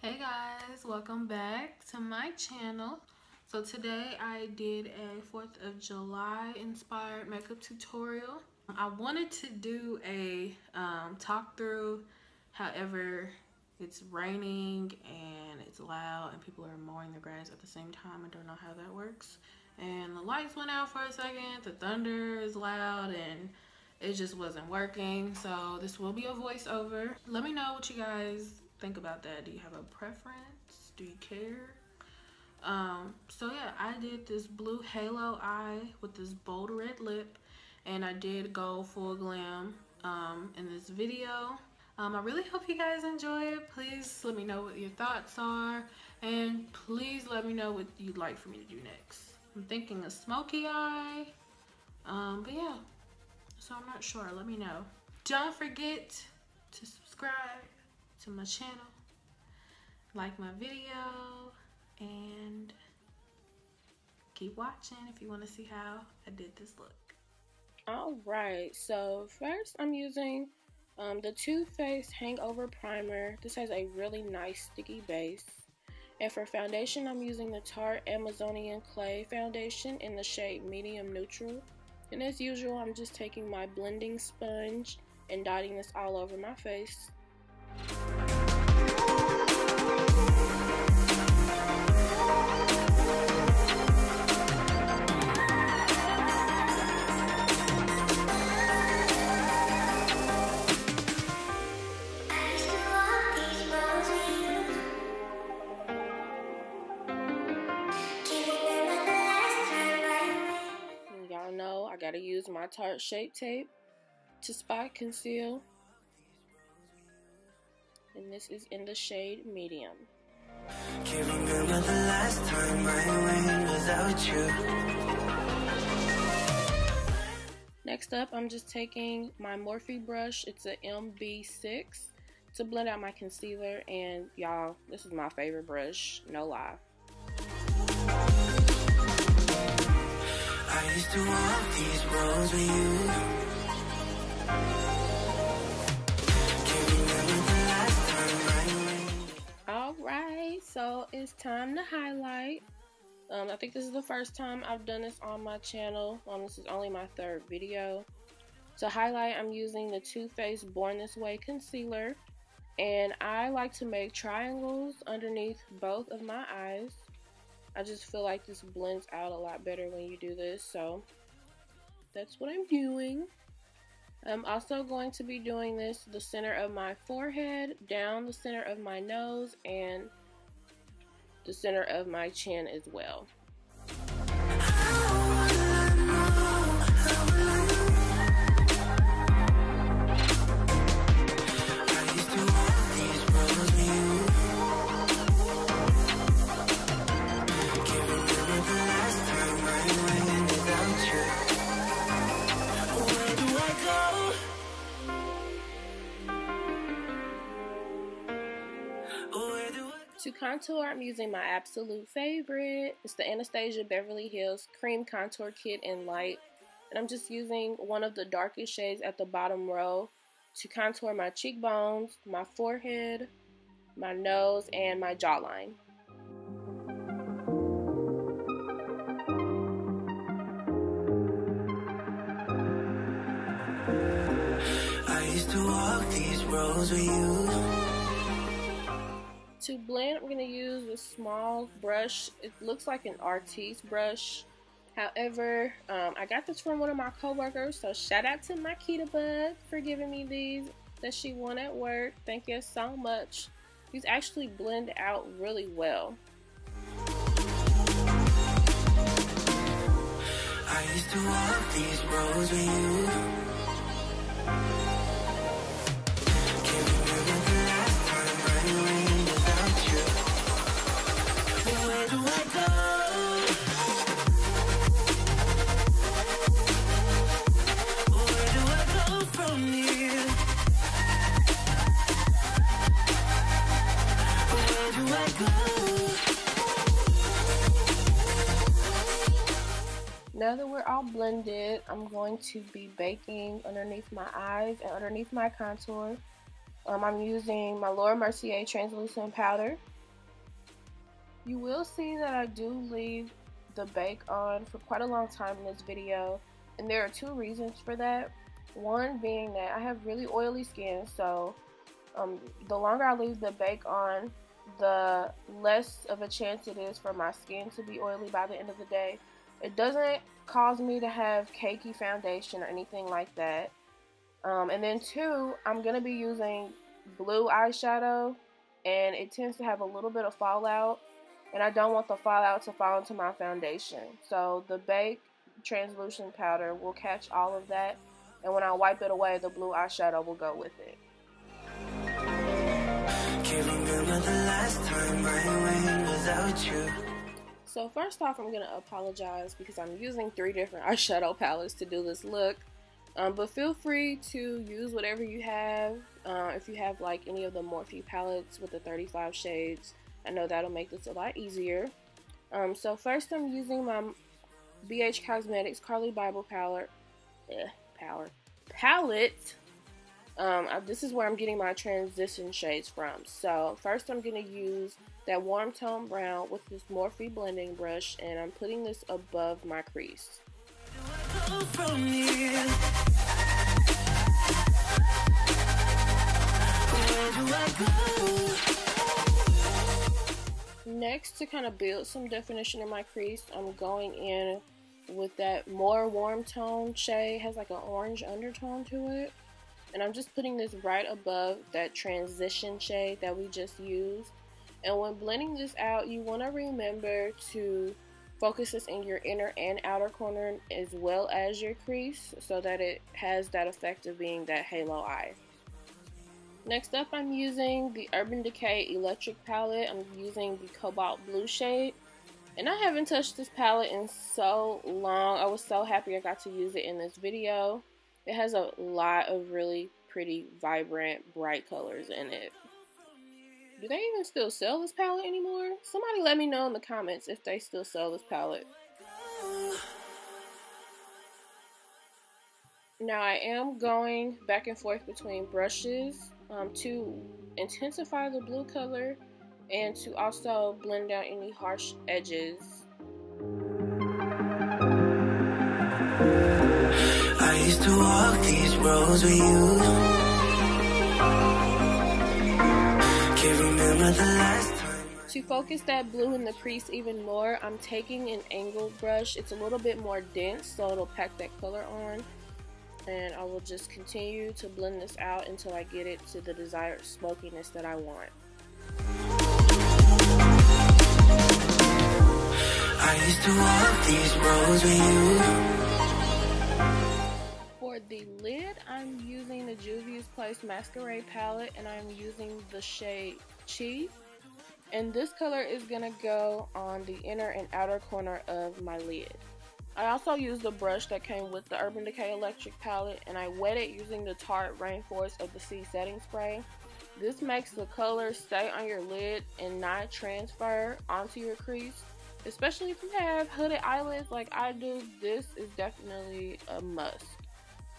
Hey guys, welcome back to my channel. So today I did a 4th of July inspired makeup tutorial. I wanted to do a talk through, however it's raining and it's loud and people are mowing their grass at the same time. I don't know how that works. And the lights went out for a second, the thunder is loud, and it just wasn't working. So this will be a voiceover. Let me know what you guys think about that. Do you have a preference? Do you care? So yeah, I did this blue halo eye with this bold red lip, and I did go full glam in this video. I really hope you guys enjoy it. Please let me know what your thoughts are, and please let me know what you'd like for me to do next. I'm thinking a smoky eye, but yeah, so I'm not sure. Let me know. Don't forget to subscribe to my channel, like my video, and keep watching if you want to see how I did this look. Alright, so first I'm using the Too Faced Hangover Primer. This has a really nice sticky base. And for foundation, I'm using the Tarte Amazonian Clay Foundation in the shade Medium Neutral. And as usual, I'm just taking my blending sponge and dotting this all over my face. I gotta use my Tarte Shape Tape to spot conceal, and this is in the shade Medium. Can't remember the last time I went without you. Next up, I'm just taking my Morphe brush. It's a MB6 to blend out my concealer, and y'all, this is my favorite brush, no lie. I used to walk these roads with you. Can't remember the last time I went. Alright, so it's time to highlight. I think this is the first time I've done this on my channel. This is only my 3rd video. To highlight, I'm using the Too Faced Born This Way concealer. And I like to make triangles underneath both of my eyes. I just feel like this blends out a lot better when you do this, so that's what I'm doing. I'm also going to be doing this the center of my forehead, down the center of my nose, and the center of my chin as well. To contour, I'm using my absolute favorite. It's the Anastasia Beverly Hills Cream Contour Kit in Light. And I'm just using one of the darkest shades at the bottom row to contour my cheekbones, my forehead, my nose, and my jawline. I used to walk these roads with you. To blend, I'm going to use a small brush. It looks like an artiste brush. However, I got this from one of my coworkers, so shout out to my Bug for giving me these that she won at work. Thank you so much. These actually blend out really well. I used to walk these roads with you. Where do I go? Where do I go from here? Where do I go? Now that we're all blended, I'm going to be baking underneath my eyes and underneath my contour. I'm using my Laura Mercier translucent powder. You will see that I do leave the bake on for quite a long time in this video, and there are two reasons for that. One being that I have really oily skin, so the longer I leave the bake on, the less of a chance it is for my skin to be oily by the end of the day. It doesn't cause me to have cakey foundation or anything like that. And then two, I'm going to be using blue eyeshadow, and it tends to have a little bit of fallout, and I don't want the fallout to fall into my foundation. So the Bake translucent powder will catch all of that, and when I wipe it away, the blue eyeshadow will go with it. Can't remember the last time I went without you. So first off, I'm going to apologize because I'm using 3 different eyeshadow palettes to do this look. But feel free to use whatever you have. If you have like any of the Morphe palettes with the 35 shades, I know that'll make this a lot easier. So first I'm using my ABH Cosmetics Carli Bybel palette. This is where I'm getting my transition shades from. So first I'm going to use that warm tone brown with this Morphe blending brush, and I'm putting this above my crease. Next, to kind of build some definition in my crease, I'm going in with that more warm tone shade. It has like an orange undertone to it, and I'm just putting this right above that transition shade that we just used. And when blending this out, you want to remember to focus this in your inner and outer corner as well as your crease, so that it has that effect of being that halo eye. Next up, I'm using the Urban Decay Electric palette. I'm using the Cobalt Blue shade, and I haven't touched this palette in so long. I was so happy I got to use it in this video. It has a lot of really pretty, vibrant, bright colors in it. Do they even still sell this palette anymore? Somebody let me know in the comments if they still sell this palette. Now I am going back and forth between brushes to intensify the blue color and to also blend down any harsh edges. I used to walk these roads with you. To focus that blue in the crease even more, I'm taking an angled brush. It's a little bit more dense, so it'll pack that color on. And I will just continue to blend this out until I get it to the desired smokiness that I want. I used to walk these roads with you. For the lid, I'm using the Juvia's Place Masquerade palette, and I'm using the shade Chi. And this color is going to go on the inner and outer corner of my lid. I also used the brush that came with the Urban Decay Electric palette, and I wet it using the Tarte Rainforest of the Sea setting spray. This makes the color stay on your lid and not transfer onto your crease. Especially if you have hooded eyelids like I do, this is definitely a must.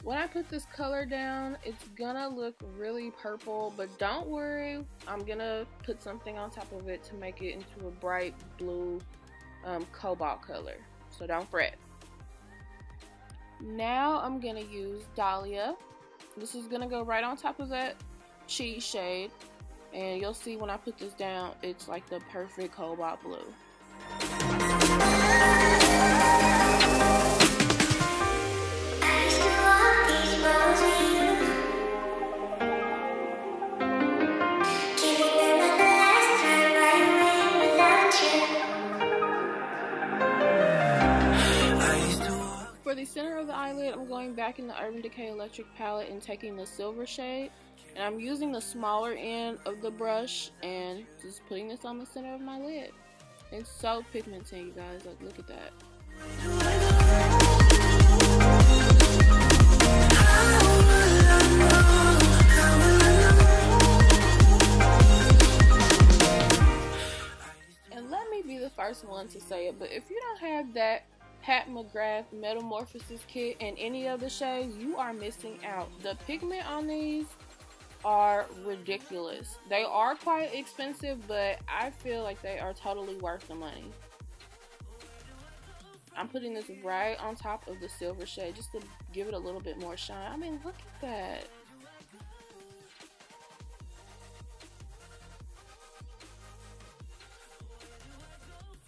When I put this color down, it's gonna look really purple, but don't worry, I'm gonna put something on top of it to make it into a bright blue cobalt color, so don't fret. Now I'm gonna use Dahlia. This is gonna go right on top of that Chi shade, and you'll see when I put this down, it's like the perfect cobalt blue. For the center of the eyelid, I'm going back in the Urban Decay Electric palette and taking the silver shade, and I'm using the smaller end of the brush and just putting this on the center of my lid. It's so pigmented, you guys. Like, look at that. And let me be the first one to say it, but if you don't have that McGrath Metalmorphosis kit in any of the shades, you are missing out. The pigment on these are ridiculous. They are quite expensive, but I feel like they are totally worth the money. I'm putting this right on top of the silver shade just to give it a little bit more shine. I mean, look at that.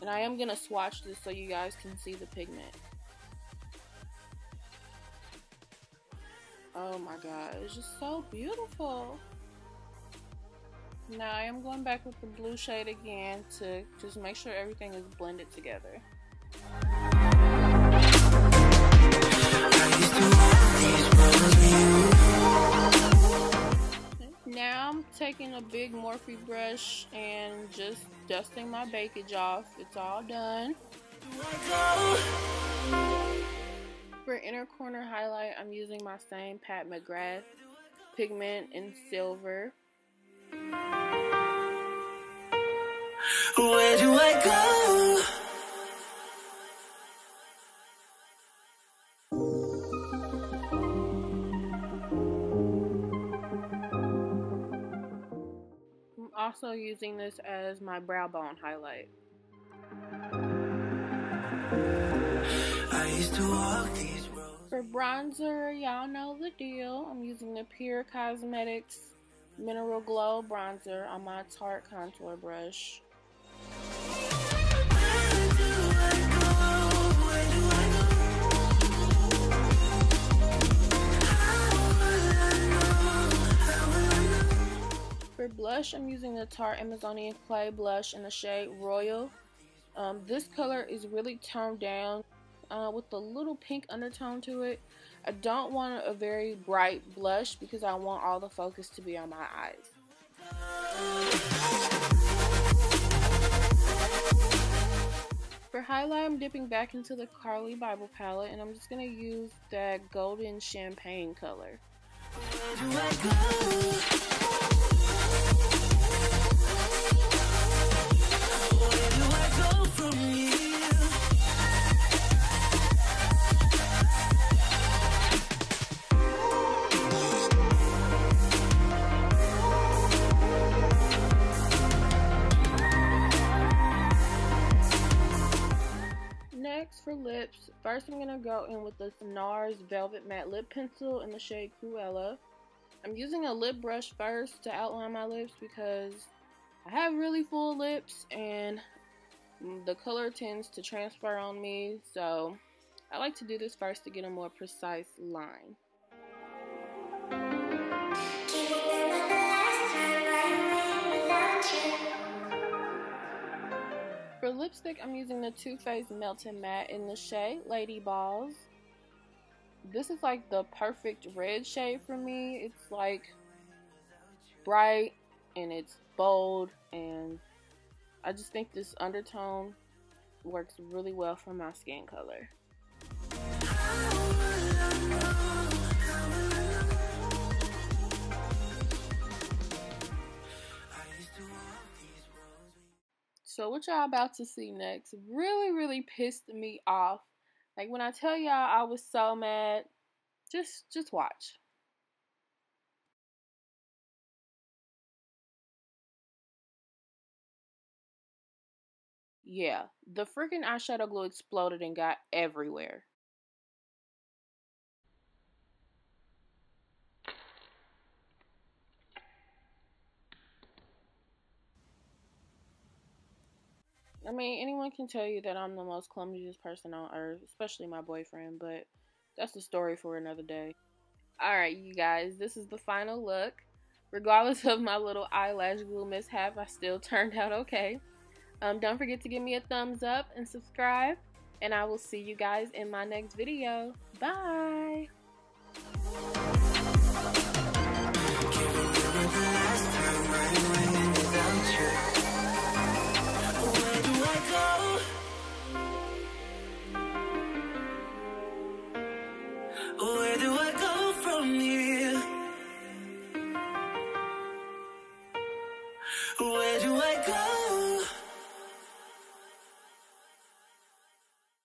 And I am going to swatch this so you guys can see the pigment. Oh my god, it's just so beautiful. Now I am going back with the blue shade again to just make sure everything is blended together. Now I'm taking a big Morphe brush and just dusting my bakage off. It's all done. For inner corner highlight, I'm using my same Pat McGrath pigment in silver. Where do I go? I'm also using this as my brow bone highlight. I used to walk these roads. For bronzer, y'all know the deal. I'm using the Pur Cosmetics Mineral Glow Bronzer on my Tarte contour brush. For blush, I'm using the Tarte Amazonian Clay blush in the shade Royal. This color is really toned down with a little pink undertone to it. I don't want a very bright blush because I want all the focus to be on my eyes. For highlight, I'm dipping back into the Carli Bybel palette and I'm just going to use that golden champagne color. Next, for lips, first I'm going to go in with this NARS Velvet Matte Lip Pencil in the shade Cruella. I'm using a lip brush first to outline my lips because I have really full lips and the color tends to transfer on me, so I like to do this first to get a more precise line. For lipstick, I'm using the Too Faced Melted Matte in the shade Lady Balls. This is like the perfect red shade for me. It's like bright and it's bold, and I just think this undertone works really well for my skin color. So what y'all about to see next really pissed me off. Like when I tell y'all I was so mad, just watch. Yeah, the freaking eyeshadow glue exploded and got everywhere. I mean, anyone can tell you that I'm the most clumsiest person on earth, especially my boyfriend, but that's a story for another day. Alright, you guys, this is the final look. Regardless of my little eyelash glue mishap, I still turned out okay. Don't forget to give me a thumbs up and subscribe, and I will see you guys in my next video. Bye! Where do